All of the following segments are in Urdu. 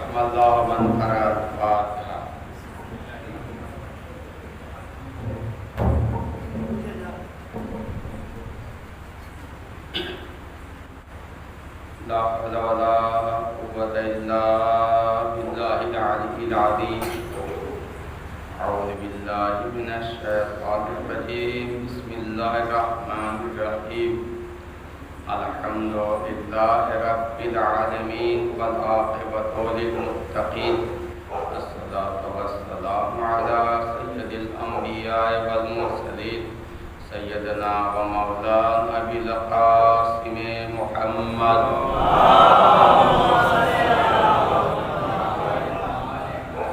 رحم اللہ من قرأ الفاتحہ. لا حول ولا قوة إلا بالله العلي العظيم. أعوذ بالله من الشيطان الرجيم. بسم الله الرحمن الرحيم. الحمد لله رب العالمين والعاقبة للمتقين. الصلاة والسلام على سيد الأنبياء والمرسلين سيدنا ومولانا أبي القاسم محمد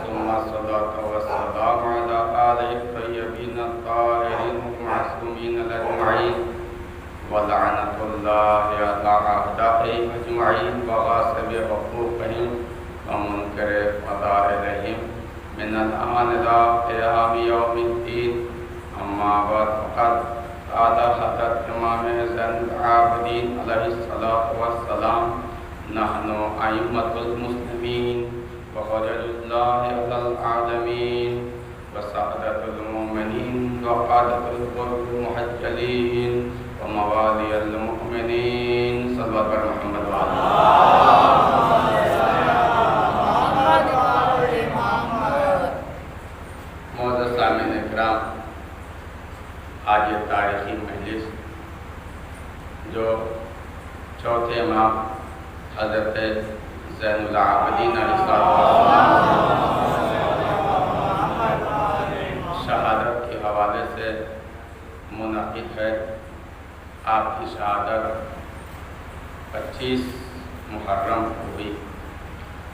ثم الصلاة والسلام على آله الطيبين الطاهرين المعصومين الأجمعين ولعنة الله على أعدائهم أجمعين وغاصب حقوقهم ومنكر فضائلهم من الآن إلى قيام يوم الدين. أما بعد فقد قال حضرت امام زین العابدین علیہ الصلاۃ والسلام نحن أئمة المسلمين وحجج الله على العالمين وسعادة المؤمنين وقادة الغر المحجلين وموالي المؤمنين صلى الله عليه محمد وعلى معزز سامعین اکرام، آج یہ تاریخی مجلس جو چوتھے امام حضرت زین العابدین علیہ السلام شہادت کے حوالے سے منعقد ہے. آپ کی شہادت 25 محرم ہوئی.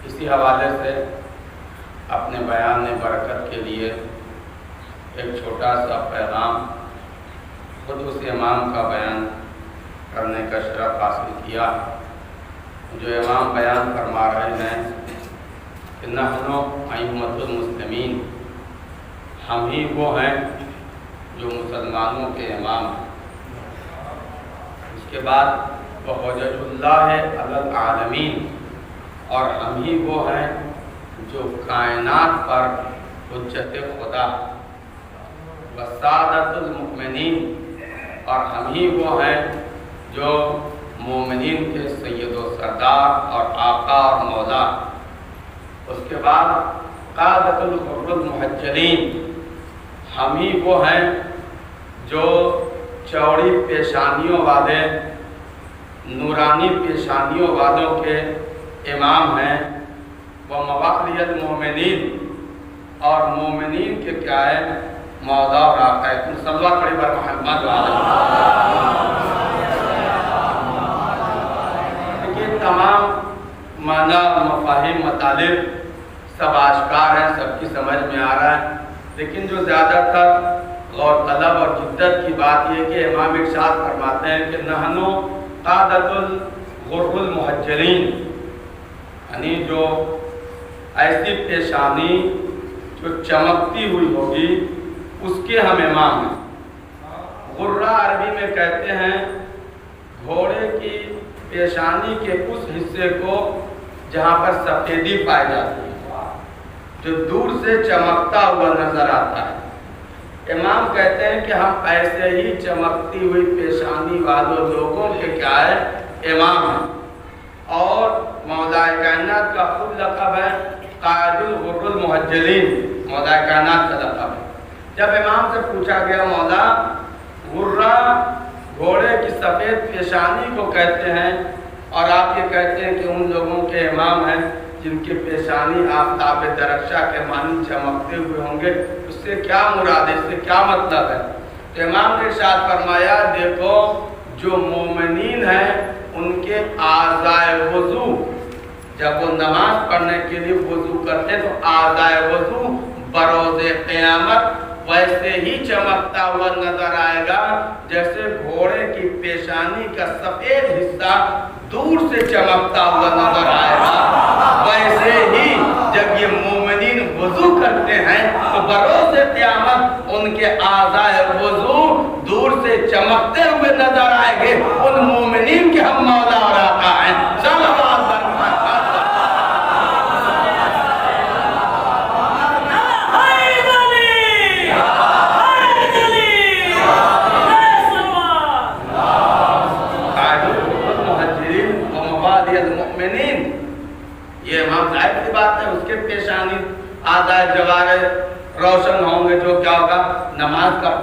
اسی حوالے سے اپنے بیان برکت کے لیے ایک چھوٹا سا پیغام خود اس امام کا بیان کرنے کا شرف حاصل کیا. جو امام بیان فرما رہے ہیں کہ نحن أئمة المسلمین، ہم ہی وہ ہیں جو مسلمانوں کے امام ہیں. اس کے بعد وحجج اللہ علی العالمین، اور ہم ہی وہ ہیں جو کائنات پر حجت خدا. وسعادت المؤمنین، اور ہم ہی وہ ہیں جو مومنین کے سید و سردار اور آقا اور مولا. اس کے بعد قادۃ الغر المحجلین، ہم ہی وہ ہیں جو چوڑی پیشانیوں والے نورانی پیشانیوں والوں کے امام ہیں. وہ موالی المؤمنین، اور مومنین کے کیا ہے مولا اور آقا ہے. تم صلوات پڑھی بر محمد وعلیہ. یہ تمام معنی مفاہیم مطالب سب آشکار ہیں، سب کی سمجھ میں آ رہا ہے. لیکن جو زیادہ تر غور طلب اور جدت کی بات یہ کہ امام ارشاد فرماتے ہیں کہ نحن قادۃ الغر المحجلین، یعنی جو ایسی پیشانی جو چمکتی ہوئی ہوگی اس کے ہم امام ہیں. غرہ عربی میں کہتے ہیں گھوڑے کی پیشانی کے اس حصے کو جہاں پر سفیدی پائی جاتی ہے، جو دور سے چمکتا ہوا نظر آتا ہے. امام کہتے ہیں کہ ہم ایسے ہی چمکتی ہوئی پیشانی والوں لوگوں کے کیا ہے امام ہیں. اور مولا کائنات کا خود لقب ہے قائد الغر المحجلین، مولا کائنات کا لقب ہے. جب امام سے پوچھا گیا مولا غرہ گھوڑے کی سفید پیشانی کو کہتے ہیں اور آپ یہ کہتے ہیں کہ ان لوگوں کے امام ہیں جن کی پیشانی آفتاب درخشا کے مانند چمکتے ہوئے ہوں گے، اس سے کیا مراد ہے، اس سے کیا مطلب ہے؟ تو امام نے ارشاد فرمایا دیکھو جو مومنین ہیں ان کے اعضائے وضو، جب وہ نماز پڑھنے کے لیے وضو کرتے ہیں تو اعضائے وضو بروز قیامت ویسے ہی چمکتا ہوا نظر آئے گا جیسے گھوڑے کی پیشانی کا سفید حصہ دور سے چمکتا ہوا نظر آئے گا. ویسے ہی جب یہ مومنین وضو کرتے ہیں تو بروز قیامت ان کے اعضائے وضو دور سے چمکتے ہوئے نظر آئیں گے. ان مومنین کے ہم مولا اور آقا ہیں. صلوات بر محمد.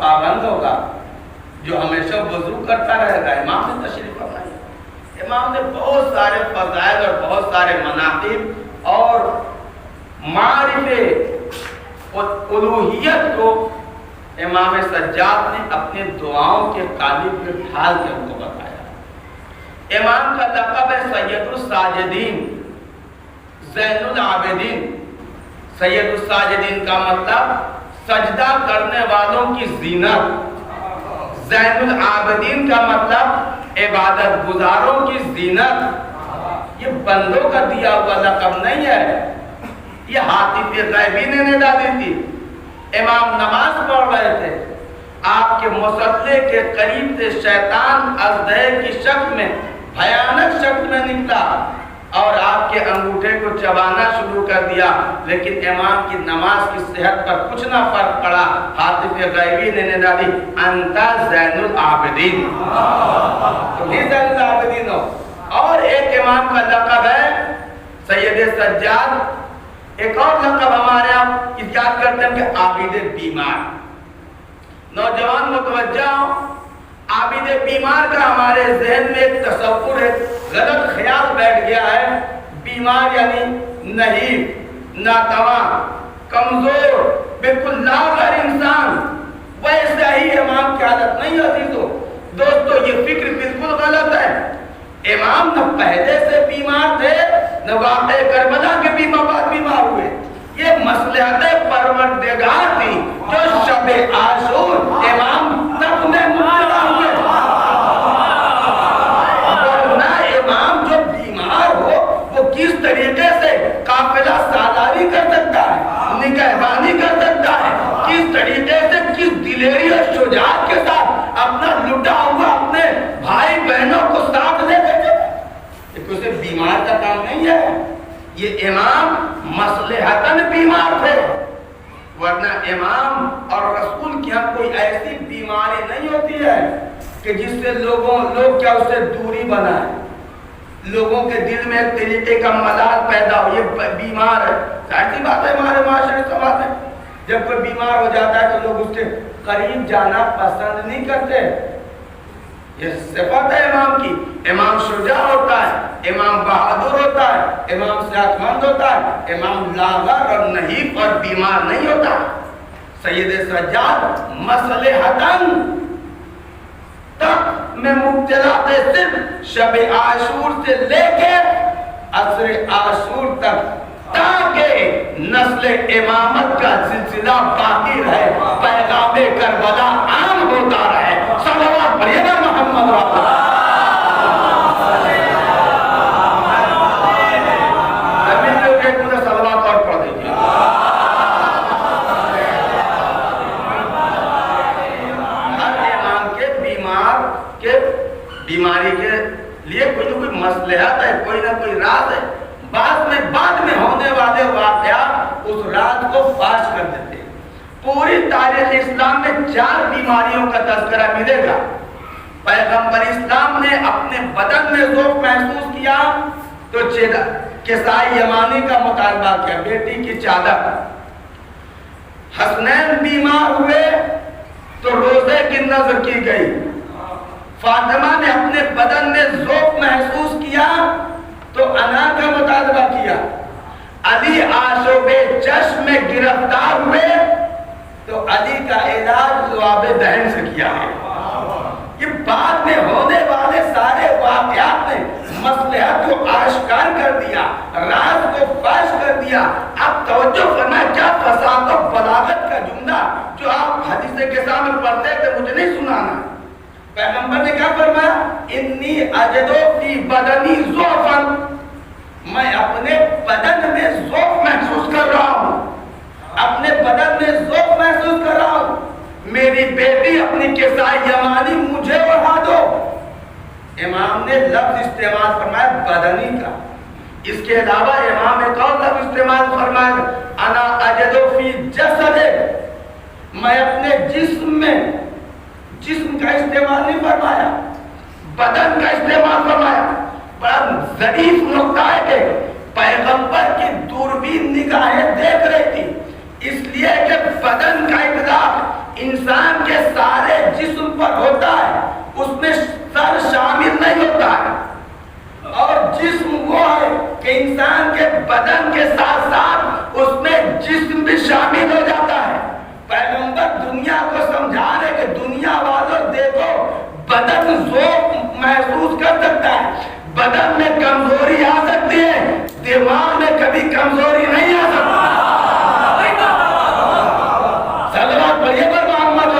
پابند ہوگا، جو ہمیشہ وضو کرتا رہے گا۔ امام نے تشریف فرمائی، امام نے بہت سارے فضائل اور بہت سارے مناقب اور معرفت اور الوہیت کو امام سجاد نے اپنے دعاؤں کے قالب میں ڈھال کے ان کو بتایا۔ امام کا لقب ہے سید الساجدین، زین العابدین۔ سید الساجدین کا مطلب سجدہ کرنے والوں کی زینت، زین العابدین کا مطلب عبادت گزاروں کی زینت۔ یہ بندوں کا دیا ہوا لقب نہیں ہے، یہ حاتم غیبی نے ندا دی تھی۔ امام نماز پڑھ رہے تھے، آپ کے مصلے کے قریب سے شیطان اژدہے کی شکل میں، بھیانک شکل میں نکلا اور آپ کے انگوٹھے کو چبانا شروع کر دیا، لیکن امام کی نماز کی صحت پر کچھ نہ فرق پڑا۔ حاتم غیبی نے ندا دی، انت زین العابدین، تم ہی زین العابدین ہو۔ اور ایک امام کا لقب ہے سید سجاد، ایک اور لقب ہمارے یہاں یاد کرتے ہیں کہ عابد بیمار۔ نوجوان متوجہ ہو، عابد بیمار کا ہمارے ذہن میں ایک تصور ہے، غلط خیال بیٹھ گیا ہے۔ بیمار یعنی نحیف، ناتواں، کمزور، بالکل لاغر انسان۔ ویسے ہی امام کی حالت نہیں عزیزو دوستو، یہ فکر بالکل غلط ہے۔ امام نہ پہلے سے بیمار تھے، نہ واقع کربلا کے بعد بیمار ہوئے۔ یہ مصلحت پروردگار تھی جو شب عاشور امام تک میں مبتلا ہوئے۔ ورنہ امام جو بیمار ہو وہ کس طریقے سے قافلہ سالاری کر سکتا ہے، نگہبانی کر سکتا ہے، کس طریقے سے کس دلیری اور شجاعت کے ساتھ اپنا لٹا ہوا اپنے بھائی بہنوں کو ساتھ لے کر اسے بیمار کا کام نہیں ہے۔ یہ امام مصلحتاً بیمار تھے، ورنہ امام اور رسول کی ہم کوئی ایسی بیماری نہیں ہوتی ہے کہ جس سے لوگ کیا اسے دوری بنائیں، لوگوں کے دل میں ایک طریقے کا ملال پیدا ہو، یہ بیمار ہے۔ ظاہر بات ہے ہمارے معاشرے سماج میں جب کوئی بیمار ہو جاتا ہے تو لوگ اس کے قریب جانا پسند نہیں کرتے۔ یہ صفت ہے امام کی، امام شجاع ہوتا ہے، امام بہادر ہوتا ہے، امام صحت مند ہوتا ہے، امام لاغر اور نحیف اور بیمار نہیں ہوتا۔ سید سجاد مصلحتاً تک میں مبتلا تھے، صرف شب عاشور سے لے کے عصر عاشور تک، تاکہ نسل امامت کا سلسلہ باقی رہے، پیغام کربلا عام ہوتا رہے۔ صلوات پڑھیے نا محمد رسول اللہ۔ بیماری کے لیے کوئی نہ کوئی مصلحت ہے، کوئی نہ کوئی راز ہے۔ بعد میں ہونے والے واقعات اس راز کو فاش کر دیتے ہیں۔ پوری تاریخ اسلام میں 4 بیماریوں کا تذکرہ ملے گا۔ پیغمبر اسلام نے اپنے بدن میں ذوق محسوس کیا تو کسائی یمانی کا مطالبہ کیا، بیٹی کی چادر۔ حسنین بیمار ہوئے تو روزے کی نذر کی گئی۔ فاطمہ نے اپنے بدن میں ذوق محسوس کیا تو انا کا مطالبہ کیا۔ علی آشوب چشم میں گرفتار ہوئے تو علی کا علاج لعاب دہن سے کیا ہے۔ یہ بعد میں ہونے والے سارے واقعات نے مصلحت کو آشکار کر دیا، راز کو فاش کر دیا۔ اب توجہ فرمائیں، کیا فصاحت و بلاغت کا جملہ جو آپ حدیث کے سامنے پڑھتے تھے مجھے نہیں سنانا۔ پیغمبر نے کیا فرمایا؟ انی اجدو فی بدنی ضعفا، میں اپنے بدن میں ذوق محسوس کر رہا ہوں، اپنے بدن میں ذوق محسوس کر رہا ہوں، میری بیٹی اپنی کسائی یمانی مجھے اڑا دو۔ امام نے لفظ استعمال فرمایا بدنی کا۔ اس کے علاوہ امام ایک اور لفظ استعمال فرمایا، انا اجدو فی جسد، میں اپنے جسم میں، جسم کا استعمال نہیں فرمایا، بدن کا استعمال فرمایا۔ بڑا ظریف نقطہ ہے کہ پیغمبر کی دوربین نگاہیں دیکھ رہی تھی، اس لیے کہ بدن کا اطلاق انسان کے انسان کے بدن کے ساتھ ساتھ اس میں جسم بھی شامل ہو جاتا ہے. پیغمبر دنیا کو سمجھا رہے کہ دنیا والوں دیکھو بدن ذوق محسوس کر سکتا ہے, بدن میں کمزوری آ سکتی ہے, دماغ میں کبھی کمزوری نہیں آ سکتی. صلوات پڑھیے پر محمد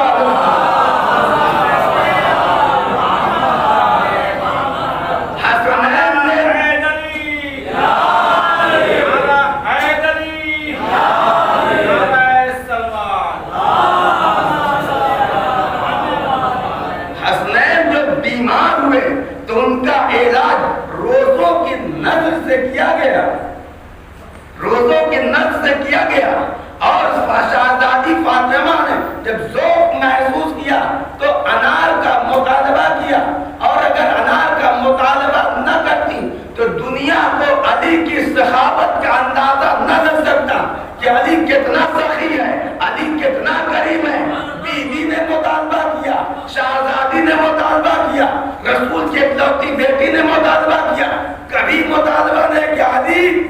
روزوں کی نظر سے کیا گیا. اور شہزادی فاطمہ نے جب ذوق محسوس کیا تو انار کا مطالبہ کیا, اور اگر انار کا مطالبہ نہ کرتی تو دنیا کو علی کی سخاوت کا اندازہ نہ لگ سکتا کہ علی کتنا سخی ہے, علی کتنا کریم ہے. بیوی نے مطالبہ کیا, شہزادی نے مطالبہ کیا, رسول کی اکلوتی بیٹی نے مطالبہ کیا. کبھی مطالبہ نہیں کہ علی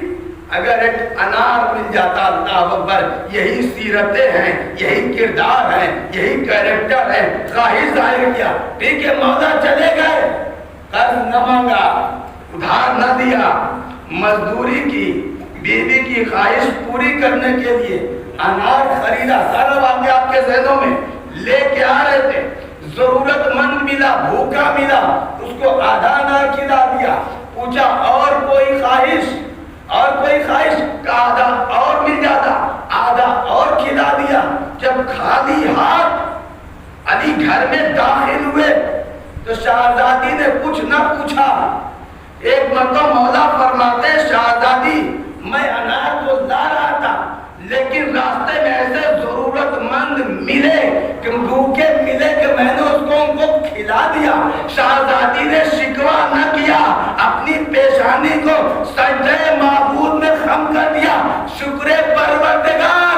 اگر ایک انار مل جاتا, اللہ اکبر, یہی سیرتیں ہیں, یہی کردار ہیں, یہی کیریکٹر ہے. خواہش ظاہر کیا, ٹھیک ہے مولا چلے گئے, قرض نہ مانگا, ادھار نہ دیا, مزدوری کی, بیوی کی خواہش پوری کرنے کے لیے انار خریدا. سارا واقعہ آپ کے ذہنوں میں لے کے آ رہے تھے. ضرورت مند ملا, بھوکا ملا, اس کو آدھا انار کھلا دیا. پوچھا اور کوئی خواہش, اور کوئی خواہش, کا آدھا اور مل جاتا, آدھا اور کھلا دیا. جب خالی ہاتھ علی گھر میں داخل ہوئے تو شہزادی نے کچھ نہ پوچھا. ایک مرتبہ مولا فرماتے شہزادی میں انار کو لا رہا تھا, لیکن راستے میں ایسے ضرورت مند ملے کہ بھوکے ملے کہ میں نے اس کو ان کو کھلا دیا. شہزادی نے شکوہ نہ کیا, اپنی پیشانی کو سجدہ معبود میں خم کر دیا. شکر پروردگار,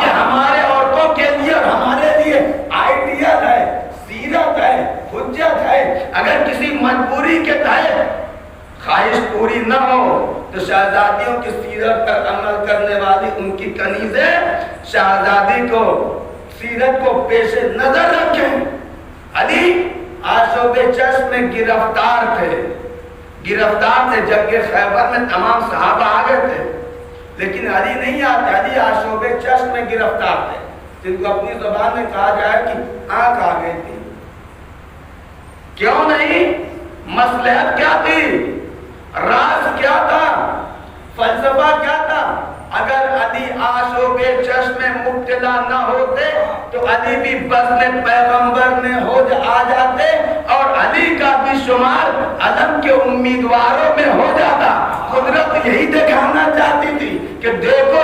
یہ ہمارے عورتوں کے لیے اور ہمارے لیے آئیڈیل ہے, سیرت ہے, حجت ہے. اگر کسی مجبوری کے تحت خواہش پوری نہ ہو تو شہزادیوں کی سیرت پر عمل کرنے والی ان کی کنیزیں شہزادی کو سیرت کو پیش نظر رکھیں. علی آشوب چشم میں گرفتار تھے جنگ خیبر میں تمام صحابہ آ گئے تھے, لیکن علی نہیں آتے. علی آشوب چشم میں گرفتار تھے, جن کو اپنی زبان میں کہا جائے کہ آنکھ آ گئی تھی. کیوں نہیں؟ مصلحت کیا تھی, راز کیا تھا, فلسفہ کیا تھا؟ اگر علی آشوب چشم میں مبتلا نہ ہوتے تو علی بھی بزم پیغمبر میں آ جاتے, اور علی کا بھی شمار علم کے امیدواروں میں ہو جاتا. قدرت یہی دکھانا چاہتی تھی کہ دیکھو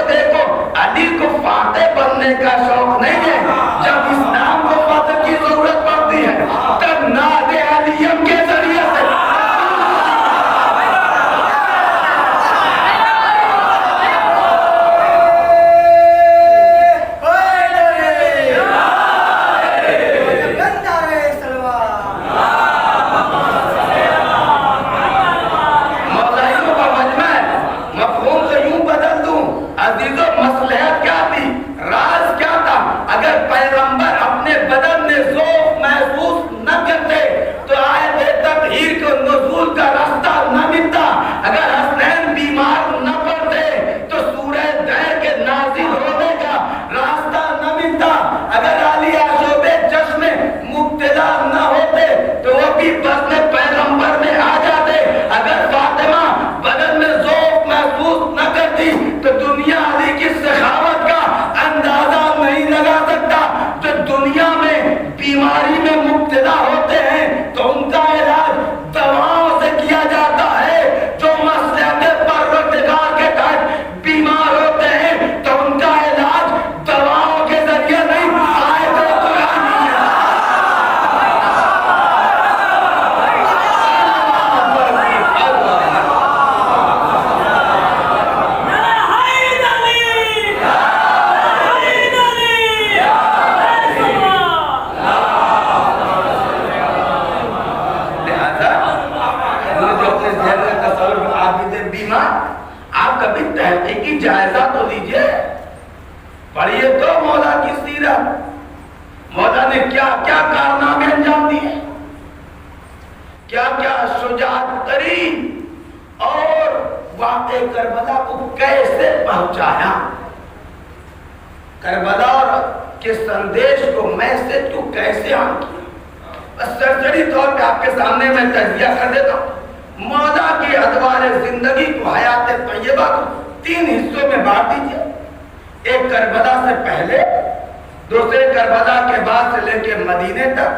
علی کو فاتح بننے کا شوق نہیں ہے. جب اسلام کو فاتح کی ضرورت پڑتی ہے تب ناد علیم کے ذریعے سے مصلحت کیا تھی, راز کیا مولا نے کیا کیا کارنامے انجام دیے، کیا کیا شجاعت ترین اور واقع کربلا کو کیسے پہنچایا، کربلا کے سندیش کو میسج کو کیسے عام کیا۔ بس سرسری طور پہ آپ کے سامنے میں تجزیہ کر دیتا ہوں۔ مولا کی ادوار زندگی کو، حیات طیبہ کو 3 حصوں میں بانٹ دیجئے۔ ایک کربلا سے پہلے، دوسرے کربلا کے بعد سے لے کے مدینے تک،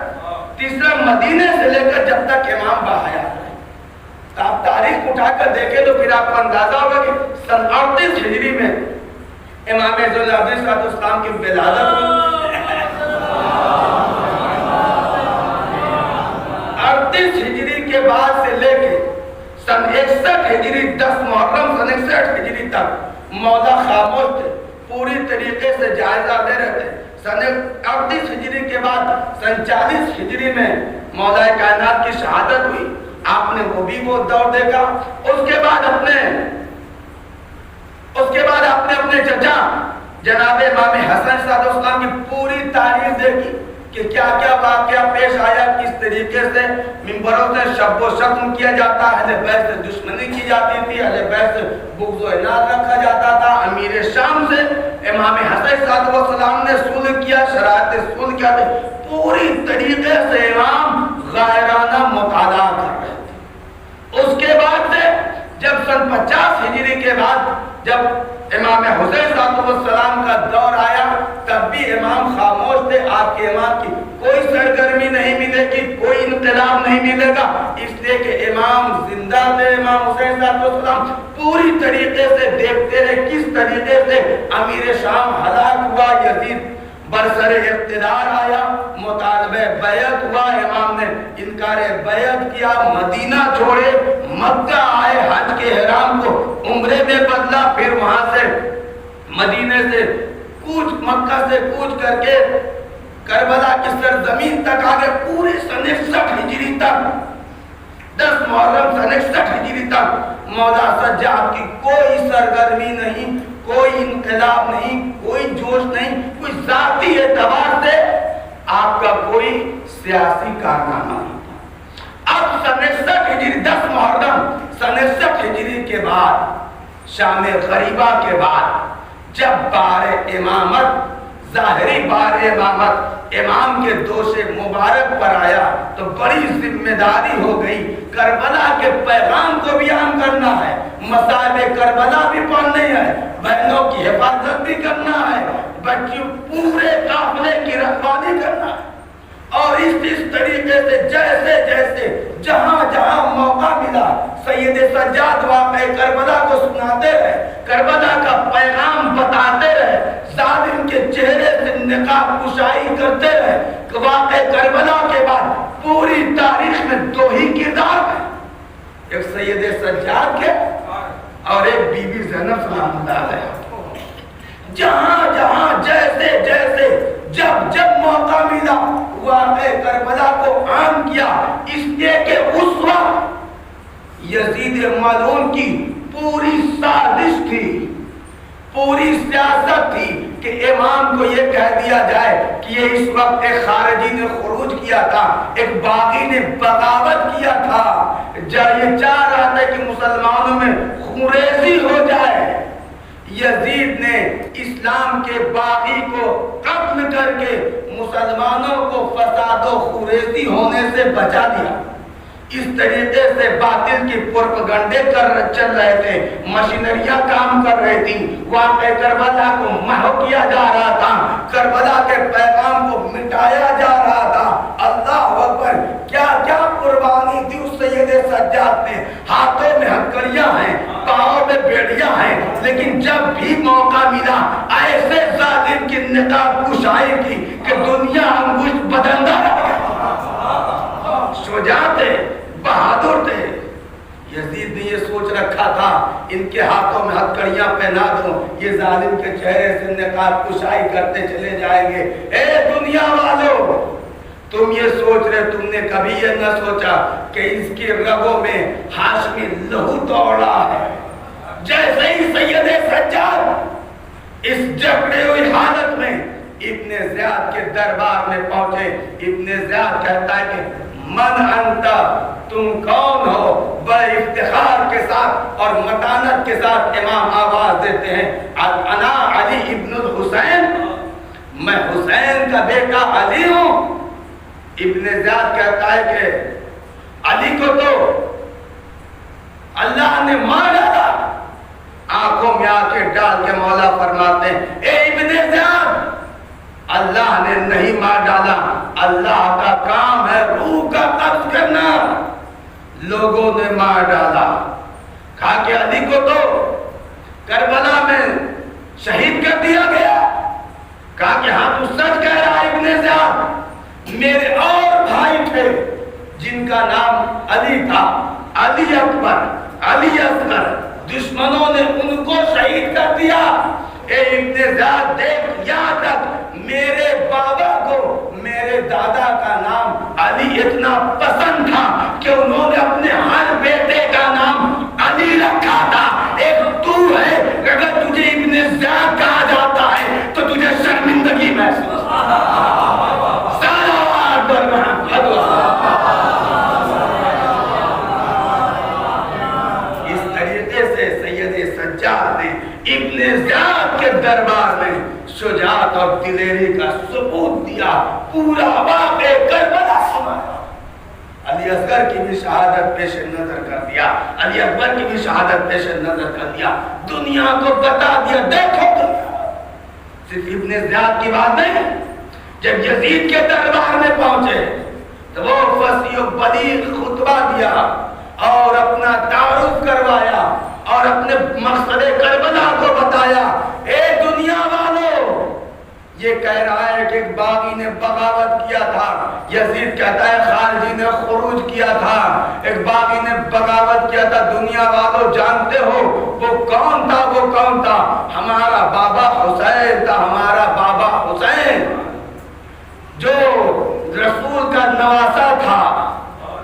تیسرا مدینے سے لے کر جب تک امام باحیات رہے۔ تو آپ تاریخ اٹھا کر دیکھیں تو پھر آپ کو اندازہ ہوگا کہ سن 38 ہجری میں امام ذوالعابدین علیہ السلام کی ولادت ہوئی۔ 38 ہجری کے بعد سے لے کے سن 61 ہجری 10 محرم سن 61 ہجری تک مولا خاموش تھے، پوری طریقے سے جائزہ لے رہے تھے۔ سن 38 ہجری کے بعد سن 40 ہجری میں مولا کائنات کی شہادت ہوئی۔ آپ نے وہ دور دیکھا۔ اس کے بعد آپ نے اپنے چچا جناب امام حسن صلی اللہ علیہ وسلم کی پوری تاریخ دیکھی کہ کیا کیا واقعہ پیش آیا، کس طریقے سے منبروں سے شب و شتم کیا جاتا، اہل بیت سے دشمنی کی جاتی تھی، اہل بیت سے بغض و عناد رکھا جاتا تھا۔ امیر شام سے امام حسن صلی اللہ علیہ وسلم نے صلح کیا، شرائط صلح کیا تھے۔ پوری طریقے سے امام غائرانہ مطالعہ کر رہے تھے۔ اس کے بعد سے جب سن 50 ہجری کے بعد جب امام حسین صلی اللہ علیہ وسلم کا دور آیا، تب بھی امام خاموش تھے۔ آپ کے امام کی کوئی سرگرمی نہیں ملے گی، کوئی انقلاب نہیں ملے گا، اس لیے کہ امام زندہ تھے۔ امام حسین صلی اللہ علیہ وسلم پوری طریقے سے دیکھتے رہے کس طریقے سے امیر شام ہلاک ہوا، یزید برسر اقتدار آیا، مطالبہ بیعت ہوا، امام نے انکار بیعت کیا، مدینہ چھوڑے، مکہ آئے، حج کے احرام کو عمرے میں بدلا، پھر وہاں سے مدینے سے مکہ سے کوچ کر کے کربلا کی سرزمین تک آگے، پوری سن 61 ہجری تک 10 محرم سن 61 ہجری تک مولا سجاد کی کوئی سرگرمی نہیں، کوئی انقلاب نہیں، کوئی جوش نہیں، کوئی ذاتی اعتبار سے آپ کا کوئی سیاسی کارنامہ نہیں تھا۔ اب سن 61 ہجری 10 محرم سن 61 ہجری کے بعد، شام غریبہ کے بعد جب بار امامت، ظاہری بار امامت امام کے دوش مبارک پر آیا تو بڑی ذمہ داری ہو گئی، کربلا کے پیغام کو بھی عام کرنا ہے، مصائب کربلا بھی پڑھنے ہیں، بہنوں کی حفاظت بھی کرنا ہے، بچیوں پورے قافلے کی رکھوالی کرنا ہے۔ اور اس طریقے سے جیسے جیسے جہاں جہاں موقع ملا سید سجاد واقع کربلا کو سناتے رہے، کربلا کا پیغام بتاتے رہے، ظالم کے چہرے سے نقاب کشائی کرتے رہے۔ واقع کربلا کے بعد پوری تاریخ میں 2 ہی کردار ہیں، ایک سید سجاد کے اور ایک بی بی زینب سلام اللہ علیہ۔ جہاں جہاں جیسے جیسے جب موقع ملا واقع کربلا کو عام کیا، اس لیے کہ اس وقت یزید ملعون کی پوری سازش تھی، پوری سیاست تھی کہ امام کو یہ کہہ دیا جائے کہ یہ اس وقت ایک خارجی نے خروج کیا تھا، ایک باغی نے بغاوت کیا تھا، یہ چاہ رہا تھا کہ مسلمانوں میں خونریزی ہو جائے۔ یزید نے اسلام کے باغی کو قتل کر کے مسلمانوں کو فساد و خونریزی ہونے سے بچا دیا۔ اس طریقے سے باطل کی پروپیگنڈے چل رہے تھے، مشینریاں کام کر رہی تھی، واقع کربلا کو محو کیا جا رہا تھا، کربلا کے پیغام کو مٹایا جا رہا تھا۔ اللہ اکبر، کیا کیا قربانی دی اس سید سجاد نے۔ ہاتھوں میں ہتھکڑیاں ہیں، پاؤں میں بیڑیاں ہیں، لیکن جب بھی موقع ملا ایسے ظالم کی نقاب کشائی کی کہ دنیا انگشت بدندہ رہ گئی۔ شجاع تھے، بہادر تھے۔ یزید نے یہ سوچ رکھا تھا ان کے ہاتھوں میں ہتھکڑیاں پہنا دوں، یہ ظالم کے چہرے سے نقاب کشائی کرتے چلے جائیں گے۔ اے دنیا والو، تم یہ سوچ رہے، تم نے کبھی یہ نہ سوچا کہ اس کی رگوں میں ہاشمی لہو دوڑا ہے۔ جیسے ہی سید سجاد اس جکڑے ہوئی حالت میں ابن زیاد کے دربار میں پہنچے. ابن زیاد کہتا ہے کہ من انت، تم کون ہو؟ بڑے افتخار کے ساتھ اور متانت کے ساتھ امام آواز دیتے ہیں انا علی ابن الحسین، میں حسین کا بیٹا علی ہوں. ابن زیاد کہتا ہے کہ علی کو تو اللہ نے مار ڈالا. آنکھوں میں آنکھیں ڈال کے مولا فرماتے ہیں اے ابن زیاد، اللہ نے نہیں مار ڈالا، اللہ کا کام ہے روح کا قبض کرنا، لوگوں نے مار ڈالا. کہا کہ علی کو تو کربلا میں شہید کر دیا گیا. کہا کہ ہاں تو سچ کہہ رہا ہے ابن زیاد، میرے اور بھائی تھے جن کا نام علی تھا، علی اکبر، علی اصغر، دشمنوں نے ان کو شہید کر دیا. اے ابن زیاد دیکھ، یہاں تک میرے بابا کو میرے دادا کا نام علی اتنا پسند تھا کہ انہوں نے اپنے ہر بیٹے کا نام علی رکھا تھا. ایک تو ہے، اگر تجھے ابن زیاد کہا جاتا ہے تو تجھے شرمندگی محسوس. اس طریقے سے سید سجاد نے ابن زیاد کے دربار میں شجاعت اور دلیری کا ثبوت دیا، پورا واقعہ کربلا سنایا. علی اصغر کی بھی شہادت پیش نظر کر دیا، علی اکبر کی بھی شہادت پیش نظر کر دیا، دنیا کو بتا دیا دیکھو دنیا. صرف ابن زیاد کی بات نہیں، جب یزید کے دربار میں پہنچے تو وہ فصیح و بلیغ خطبہ دیا اور اپنا تعارف کروایا اور اپنے مقصد کربلا کو بتایا. اے دنیا والو، یہ کہہ رہا ہے کہ ایک باغی نے بغاوت کیا تھا، یزید کہتا ہے خارجی نے خروج کیا تھا، ایک باغی نے بغاوت کیا تھا. دنیا والو جانتے ہو وہ کون تھا؟ وہ کون تھا؟ ہمارا بابا حسین تھا، ہمارا بابا حسین جو رسول کا نواسا تھا،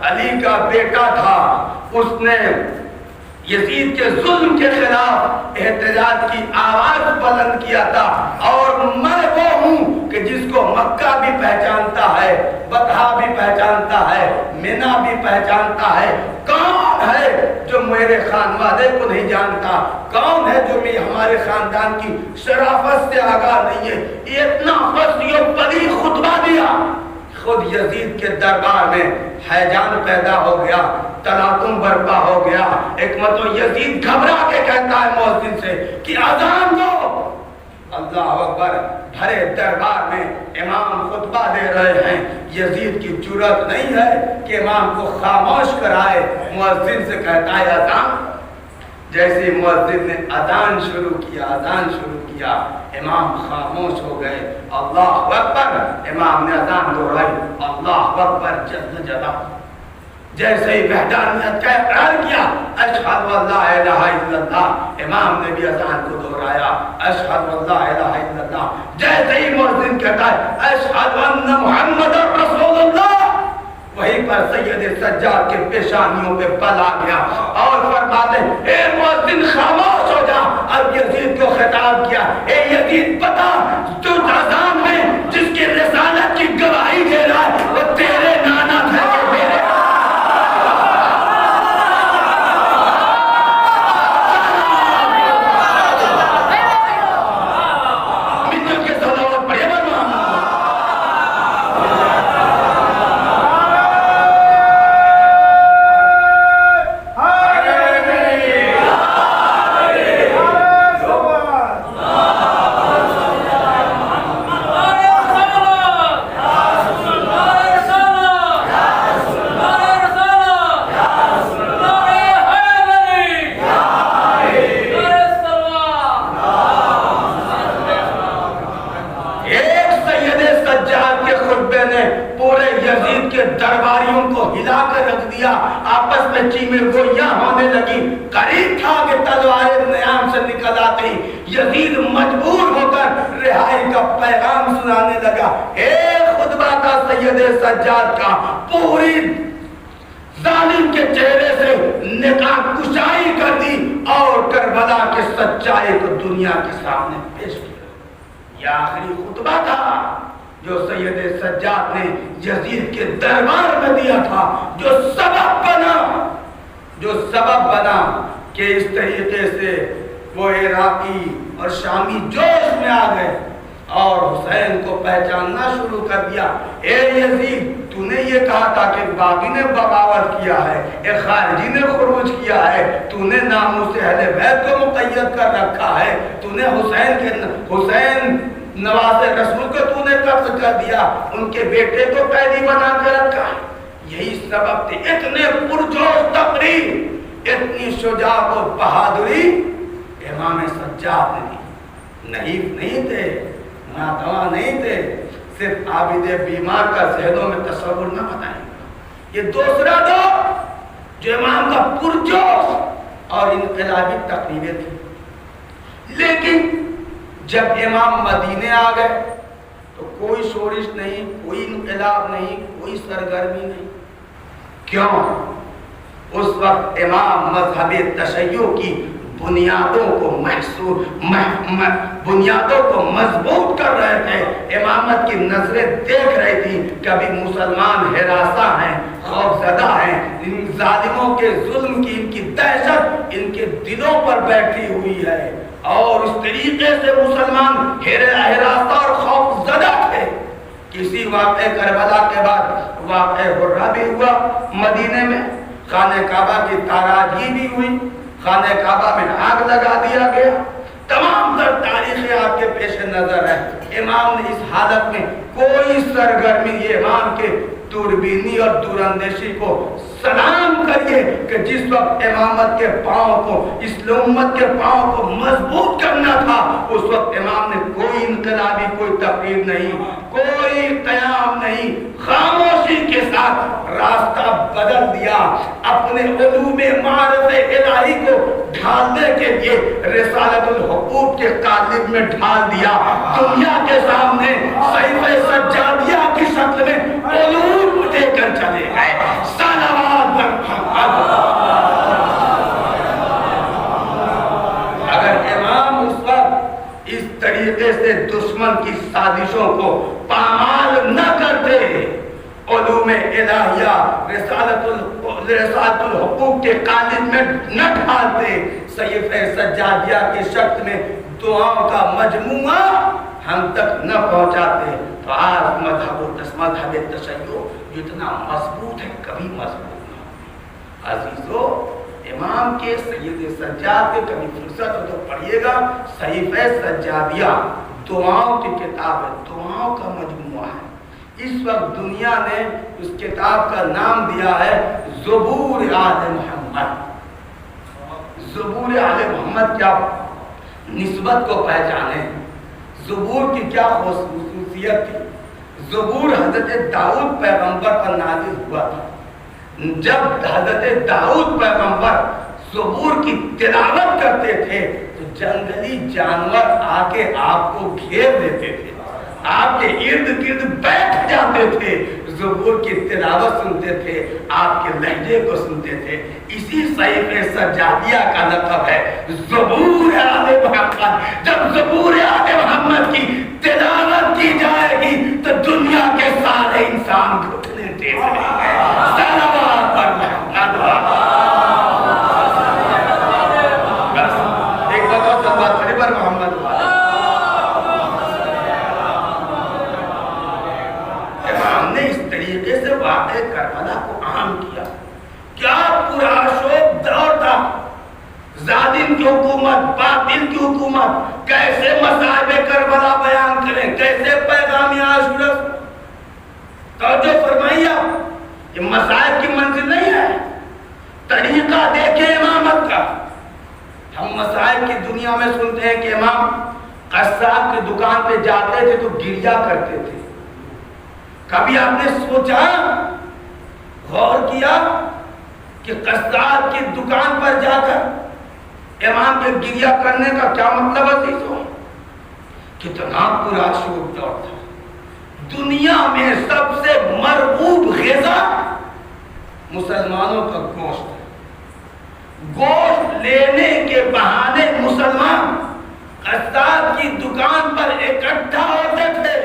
علی کا بیٹا تھا. اس نے یزید کے ظلم کے خلاف احتجاج کی آواز بلند کیا تھا. اور میں وہ ہوں کہ جس کو مکہ بھی پہچانتا ہے، بطحا بھی پہچانتا ہے، مینا بھی پہچانتا ہے. کون ہے جو میرے خانوادے کو نہیں جانتا؟ کون ہے جو میں ہمارے خاندان کی شرافت سے آگاہ نہیں ہے؟ یہ اتنا فصیح و بلیغ خطبہ دیا. خود یزید کے دربار میں ہیجان پیدا ہو گیا، تلاطم برپا ہو گیا. ایک مرتبہ یزید گھبرا کے کہتا ہے مؤذن سے کہ اذان دو. اللہ اکبر، بھرے دربار میں امام خطبہ دے رہے ہیں. یزید کی جرأت نہیں ہے کہ امام کو خاموش کرائے. مؤذن سے کہتا ہے اذان. جیسے مؤذن نے اذان شروع کیا، اذان شروع کیا، امام خاموش ہو گئے. اللہ اکبر، امام نے اذان دہرائی، اللہ اکبر جل جلالہ. جیسے ہی وحدانیت کا اقرار کیا، اشہد ان لا الہ الا اللہ، امام نے بھی اذان کو دہرایا، اشہد ان لا الہ الا اللہ. جیسے ہی مؤذن کہتا ہے اشہد ان محمد رسول اللہ، وہیں پر سید سجاد کے پیشانیوں پہ بل آ گیا اور فرماتے ہیں اے مؤذن خاموش ہو جا. اب یزید کو خطاب کیا، اے یزید بتا، جو اذان میں جس کی رسالت کی گواہی دے رہا ہے وہ تیرے نانا تھے کہ میرے؟ آپس میں چیمے گوئیاں ہونے لگی. قریب تھا کہ تلواریں نیام سے نکل آتی. یزید مجبور ہو کر رہائی کا پیغام سنانے لگا. ایک خطبہ تھا سید سجاد کا، پوری ظالم کے چہرے سے نقاب کشائی کر دی اور کربلا کے سچائی کو دنیا کے سامنے پیش کیا. یہ آخری خطبہ تھا جو سید سجاد نے یزید کے دربار میں دیا تھا، جو سبب بنا کہ اس طریقے سے وہ عراقی اور شامی جوش میں آ گئے اور حسین کو پہچاننا شروع کر دیا۔ اے یزید، تو نے یہ کہا تھا کہ باغی نے بغاوت کیا ہے، ایک خارجی نے خروج کیا ہے، تو نے ناموس اہل بیت کو مقید کر رکھا ہے، تو نے حسین نواز رسول کو تو نے قتل کر دیا، ان کے بیٹے کو قیدی بنا کے رکھا ہے۔ یہی سبب تھے اتنے پرجوش تقریر، اتنی شجاعت و بہادری امام سجاد نے نحیف نہیں تھے، ناتواں نہیں تھے، صرف عابد بیمار کا ذہنوں میں تصور نہ بتائیں گا۔ یہ دوسرا دور جو امام کا پرجوش اور انقلابی تقریریں تھی، لیکن جب امام مدینے آ گئے تو کوئی شورش نہیں، کوئی انقلاب نہیں، کوئی سرگرمی نہیں۔ کیوں؟ اس وقت امام مذہب تشیع کی بنیادوں کو مضبوط کر رہے تھے، امامت کی نظریں دیکھ رہی تھی۔ کبھی مسلمان ہراساں ہیں، خوف زدہ ہیں، ان ظالموں کے ظلم کی ان کی دہشت ان کے دلوں پر بیٹھی ہوئی ہے، اور اس طریقے سے مسلمان ہراساں اور خوف زدہ تھے۔ کسی واقعہ کربلا کے بعد واقعہ حرہ بھی ہوا مدینے میں، خانہ کعبہ کی تاراجی بھی ہوئی، خانہ کعبہ میں آگ لگا دیا گیا، تمام تر تاریخیں آپ کے پیش نظر ہے۔ امام نے اس حالت میں کوئی سرگرمی، یہ امام کے دوربینی اور دوراندیشی کو سلام کریے کہ جس وقت امامت کے پاؤں کو، اس امت کے پاؤں کو مضبوط کرنا تھا، اس وقت امام نے کوئی انقلابی، کوئی تقریر نہیں، کوئی قیام نہیں، خاموشی کے ساتھ راستہ بدل دیا، اپنے علوم معارف الہی کو ڈھالنے کے لیے رسالت الحقوق کے قالب میں ڈھال دیا، دنیا کے سامنے صحیفہ سجادیہ کی شکل میں علوم دے کر چلے گئے۔ صلوات بر محمد۔ اگر امام اس وقت اس طریقے سے دشمن کی سازشوں کو پامال نہ کرتے، علوم الہیہ رسالت الحقوق کے قالب میں نہ ڈھالتے، صحیفہ سجادیہ کی شکل میں دعاؤں کا مجموعہ ہم تک نہ پہنچاتے، تو آج مذہب تشیع جتنا مضبوط ہے کبھی مضبوط نہ ہو۔ عزیزو، امام کے سید سجاد کے کبھی فرصت ہو تو پڑھیے گا، صحیفہ سجادیہ دعاؤں کی کتاب ہے، دعاؤں کا مجموعہ ہے۔ اس وقت دنیا نے اس کتاب کا نام دیا ہے زبور آل محمد۔ زبور آل محمد کیا نسبت کو پہچانے، زبور کی کیا خصوصیت تھی؟ زبور حضرت داؤد پیغمبر پر نازل ہوا تھا۔ جب حضرت داؤد پیغمبر زبور کی تلاوت کرتے تھے تو جنگلی جانور آ کے آپ کو گھیر لیتے تھے، آپ کے ارد گرد بیٹھ جاتے تھے، زبور کی تلاوت سنتے تھے، آپ کے لہجے کو سنتے تھے۔ اسی صحیفہ سجادیہ کا لقب ہے زبور آل محمد۔ جب زبور آل محمد کی تلاوت کی جائے گی تو دنیا کے سارے انسان گھٹنے ٹیک لیں گے۔ صلوات پر محمد۔ ایک بار صلوات پر محمد۔ واقع کربلا کو عام کیا، کیا پرآشوب دور تھا، ظالم کی حکومت، باطل کی حکومت، کیسے مصائب کربلا بیان کریں، کیسے پیغام عاشورہ۔ توجہ فرمائیے، یہ مصائب کی منزل نہیں ہے، طریقہ دیکھیں امامت کا۔ ہم مصائب کی دنیا میں سنتے ہیں کہ امام قصاب کی دکان پہ جاتے تھے تو گریا کرتے تھے۔ کبھی آپ نے سوچا، غور کیا کہ قصاب کی دکان پر جا کر امام کے گریہ کرنے کا کیا مطلب عزیزو؟ کتنا پرآشوب دور تھا۔ دنیا میں سب سے مرغوب غذا مسلمانوں کا گوشت ہے۔ گوشت لینے کے بہانے مسلمان قصاب کی دکان پر اکٹھا ہوتے تھے.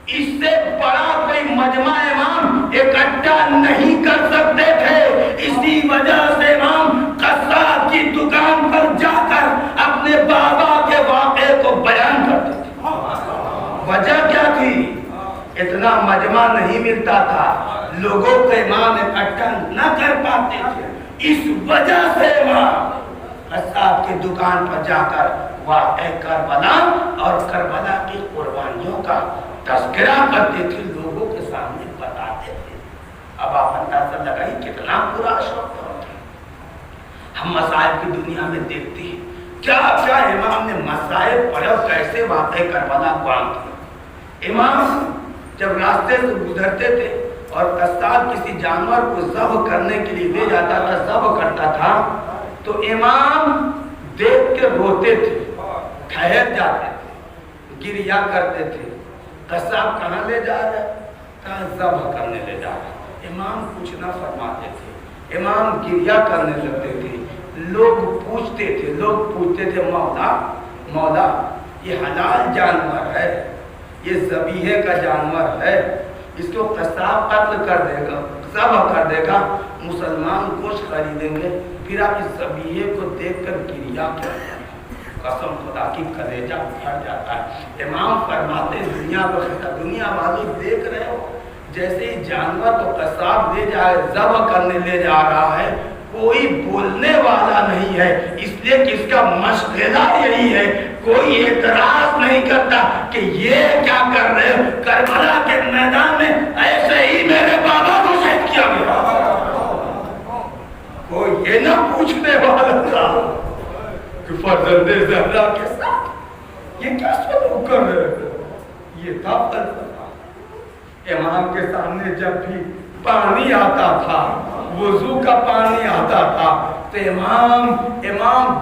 اس سے بڑا کوئی مجمع امام اکٹھا نہیں کر سکتے تھے. اسی وجہ سے امام قصاب کی دکان پر جا کر اپنے بابا کے واقعے کو بیان کرتے تھے. وجہ کیا تھی؟ اتنا مجمع نہیں ملتا تھا, لوگوں کو امام اکٹھا نہ کر پاتے تھے. اس وجہ سے امام قصاب کی دکان پر جا کر واقعہ کربلا اور کربلا کی قربانیوں کا تذکرہ کرتے تھے, لوگوں کے سامنے بتاتے تھے. اب آپ اندازہ لگائیں کتنا برا شوق ہوتا ہے. ہم مصائب کی دنیا میں دیکھتے ہیں کیا کیا امام نے مصائب پڑھے اور کیسے واقعہ کربلا کو عام کیا. امام جب راستے سے گزرتے تھے اور قصاب کسی جانور کو ذبح کرنے کے لیے لے جاتا تھا, ذبح کرتا تھا, تو امام دیکھ کے روتے تھے, ٹھہر جاتے تھے, گریا کرتے تھے. قصاب کہاں لے جا رہا ہے؟ کہاں ذبح کرنے لے جا رہا ہے. امام کچھ نہ فرماتے تھے, امام گریا کرنے لگتے تھے. لوگ پوچھتے تھے مولا مولا یہ حلال جانور ہے, یہ ذبیحے کا جانور ہے, اس کو قصاب قتل کر دے گا, ذبح کر دے گا, مسلمان گوشت خریدیں گے, پھر آپ اس ذبیحے کو دیکھ کر گریا کرتے ہیں. قسم خدا کی کلیجہ پھٹ جاتا ہے. امام فرماتے دنیا والوں دیکھ رہے ہو جیسے ہی جانور کو قصاب لے جائے ذبح کرنے لے جا رہا ہے, کوئی بولنے والا نہیں ہے, اس لیے کہ اس کا مشغلہ یہی ہے. کوئی اعتراض نہیں کرتا کہ یہ کیا کر رہے ہو, کربلا کے میدان میں ایسے ہی میرے بابا کو شہید کیا گیا. کوئی یہ نہ پوچھنے والا تھا کہ فرزند زہرا کے ساتھ یہ کیا سلوک کر رہے ہو. یہ تھا فلسفہ. امام کے سامنے جب بھی پانی آتا تھا, وضو کا پانی آتا تھا, تو امام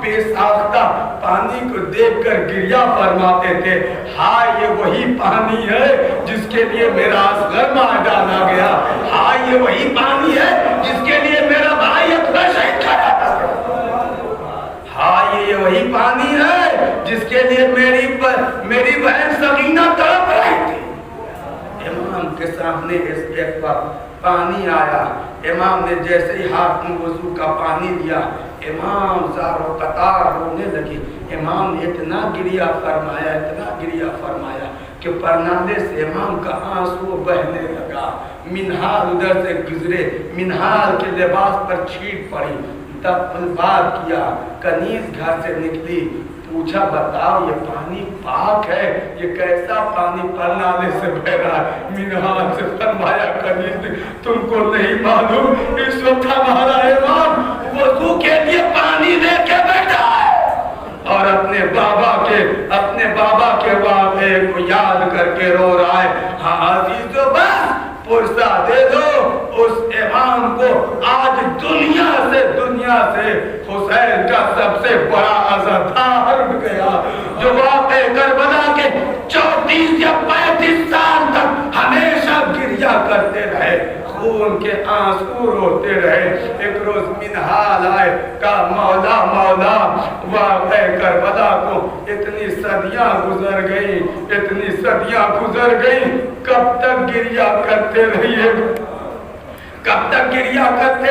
بے ساختہ پانی کو دیکھ کر گریا فرماتے تھے, ہاں یہ وہی پانی ہے جس کے لیے میرا اصغر مار ڈالا گیا, ہاں یہ وہی پانی ہے جس کے لیے میرا بھائی اکبر شہید کیا جاتا تھا, ہاں یہ وہی پانی ہے جس کے لیے میری بہن سکینہ تڑپ رہی تھی. امام کے سامنے ایک وقت پانی آیا, امام نے جیسے ہی ہاتھ میں وضو کا پانی لیا, امام زار و قطار رونے لگی. امام نے اتنا گریا فرمایا کہ پرنادے سے امام کا آنسو بہنے لگا. منہار ادھر سے گزرے, منہار کے لباس پر چھینٹ پڑی. بات کیا, کنیز گھر سے نکلی, پوچھا بتاؤ یہ پانی پاک ہے, یہ کیسا پانی پرنالے سے بہ رہا ہے. منہار سے فرمایا کنیز تم کو نہیں معلوم, اس وقت ہمارا امام وضو کے لیے پانی لے کے بیٹھا ہے اور اپنے بابا کے واقعے کو یاد کر کے رو رہا ہے. ہاں عزیزو بس پرسہ دے دو اس امام کو. آج دنیا سے حسین کا سب سے بڑا عزادار اٹھ گیا, جو واقع کربلا کے 34 یا 35 سال تک ہمیشہ گریا کرتے رہے, خون کے آنسو روتے رہے. ایک روز منہال آئے, کہا مولا واقع کربلا کو اتنی صدیاں گزر گئی, کب تک گریا کرتے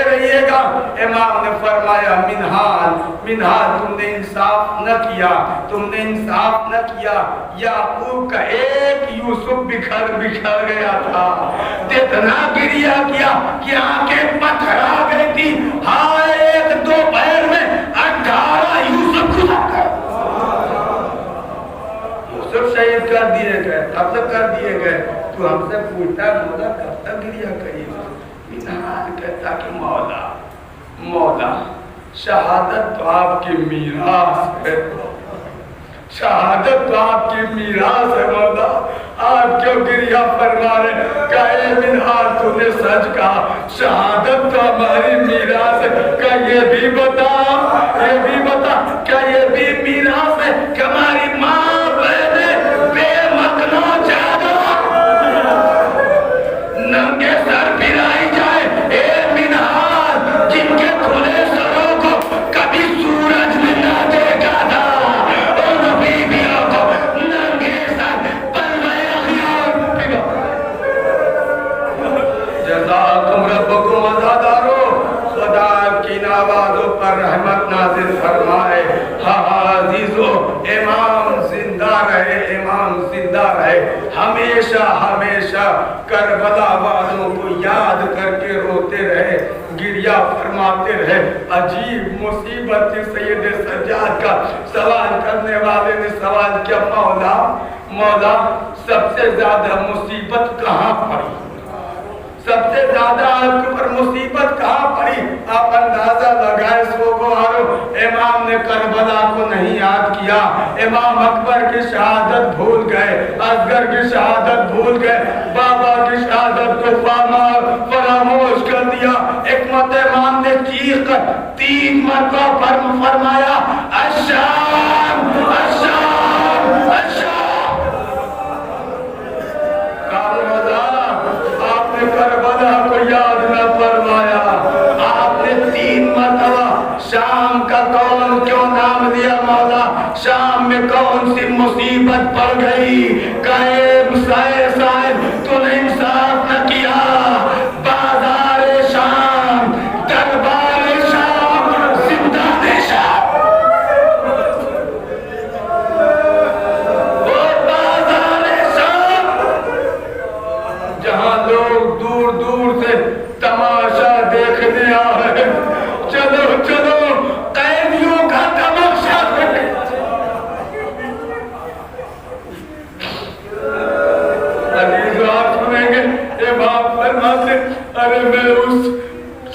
رہیے گا. امام نے فرمایا منہال تم نے انصاف نہ کیا. یعقوب کا ایک یوسف بکھر گیا تھا, اتنا گریا کیا کہ آنکھیں پتھر آ گئی تھی. ہائے ایک دو پیر میں 18 یوسف گزر گئے. یوسف شہید کر دیے گئے, قتل کر دیے گئے. تو ہم سے پوچھتا ہے مولا کب تک گریا کرے گا. منہال کہتا کہ مولا شہادت تو آپ کی میراث ہے, مولا آپ کیوں گریا فرما رہے. کہے منہال تو نے سچ کہا, شہادت تو ہماری میراث ہے. کیا یہ بھی بتا کیا یہ بھی میراث ہے کہ ہماری ماں بہنیں بے مکنوں ننگے سر پھرائی جائے. اے منہال جن کے کھلے سروں کو کبھی سورج بھی نہ دیکھا تھا, اور نبی ہمیشہ ہمیشہ کربلا والوں کو یاد کر کے روتے رہے، گریہ فرماتے رہے۔ عجیب مصیبت تھی۔ سید سجاد کا سوال کرنے والے نے سوال کیا، مولا سب سے زیادہ مصیبت کہاں پڑی؟ سب سے زیادہ آپ کے اوپر مصیبت کہاں پڑی؟ آپ اندازہ لگائے سوگوارو، امام نے کربلا کو نہیں یاد کیا، امام اکبر کی شہادت بھول گئے، اصغر کی شہادت بھول گئے، بابا کی شہادت کو فراموش کر دیا۔ حکمت امام نے چیخ کر 3 مرتبہ فرمایا، الشام الشام الشام۔ کربلا کو یاد نہ فرمایا، آپ نے 3 مرتبہ شام کا کون کیوں نام دیا مولا؟ شام میں کون سی مصیبت پڑ گئی؟ قائم صاحب تو نے انصاف نہ کیا۔ بازار شام، دربار شام، زندان شام، وہ بازار شام جہاں لوگ دور دور سے تماشا دیکھنے آئے، چلو چلو قیدیوں کا تماشا دیکھیں۔ عزیز آپ سنیں گے، امام فرماتے ارے میں اس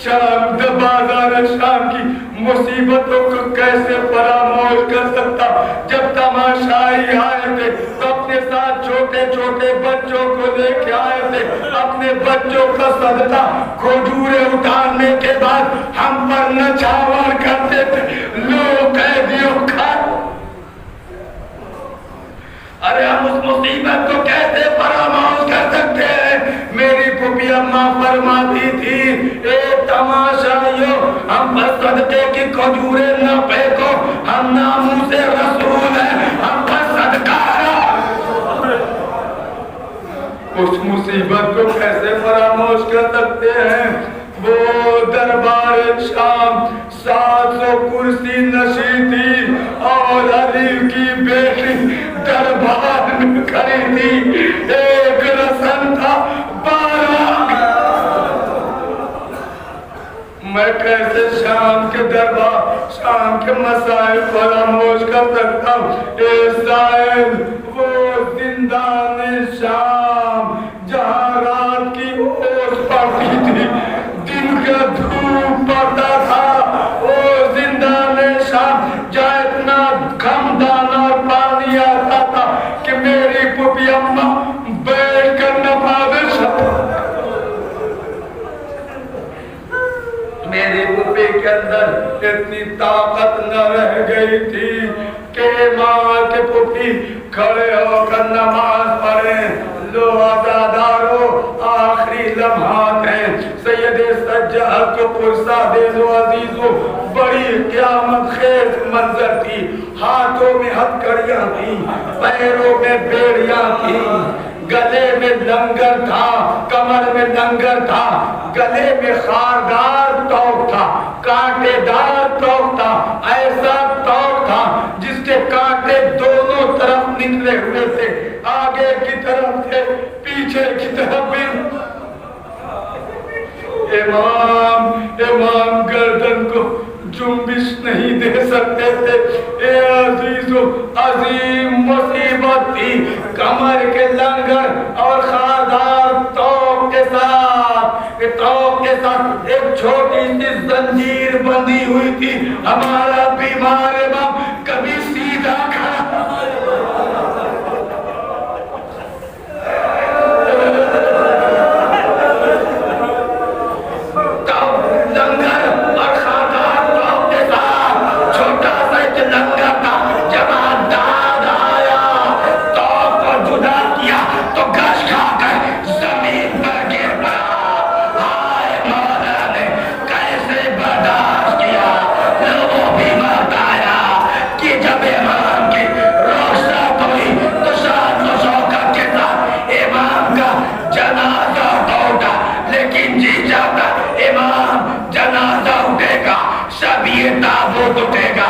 شام بازار شام کی مصیبتوں کو کیسے فراموش کر سکتا؟ جب تماشائی آئے تھے تو اپنے ساتھ چھوٹے چھوٹے بچوں کو لے کے آئے تھے، اپنے بچوں کا صدقہ کھجورے اٹھانے کے بعد ہم پر نچھاور کرتے تھے، لو قیدیوں کا۔ ارے ہم اس مصیبت کو کیسے فراموش کر سکتے ہیں؟ میری پھوپھی اماں فرماتی تھی، اے تماشائیو ہم پر صدقے کی کھجورے نہ پھینکو، ہم ناموس رسول ہیں، ہم پر صدقہ ہے۔ اس مصیبت کو کیسے فراموش کر سکتے ہیں؟ وہ دربار شام 700 کرسی نشی تھی اور علی کی بیٹی دربار میں کھڑی تھی، ایک رسن تھا 12۔ میں کیسے شام کے دربار، شام کے مسائل فراموش کر سکتا ہوں؟ اے صاحب وہ زندان شام جہاں رات کی اوس پڑتی تھی، دن کا دھوپ پڑتا تھا، وہ زندان شام جہاں اتنا خمدان اور پانی آتا تھا کہ میری پھوپھی اماں بیٹھ کر نماز شام، میری پھوپھی کے اندر اتنی طاقت نہ رہ گئی تھی کہ ماں کے پھوپھی کھڑے ہو کر نماز پڑھیں۔ لو عزادارو آخری لمحات ہیں، سید سجاد کو پرسا دے دو عزیزو، بڑی قیامت خیز منظر تھی، ہاتھوں میں ہتھکڑیاں تھی، پیروں میں بیڑیاں تھی، گلے میں لنگر تھا، کمر میں لنگر تھا، گلے میں خاردار توق تھا، کانٹے دار توق تھا، ایسا توق تھا جس کے کانٹے دونوں طرف نکلے ہوئے تھے، آگے کی طرف تھے، پیچھے کی طرف بھی۔ امام گردن کو جنبش نہیں دے سکتے تھے۔ اے عزیزو عظیم مصیبت تھی، کمر کے لنگر اور خاردار توق کے ساتھ ایک چھوٹی سی زنجیر بندھی ہوئی تھی۔ ہمارا بیمار امام کبھی سیدھا کھڑا تابوت اٹھے گا،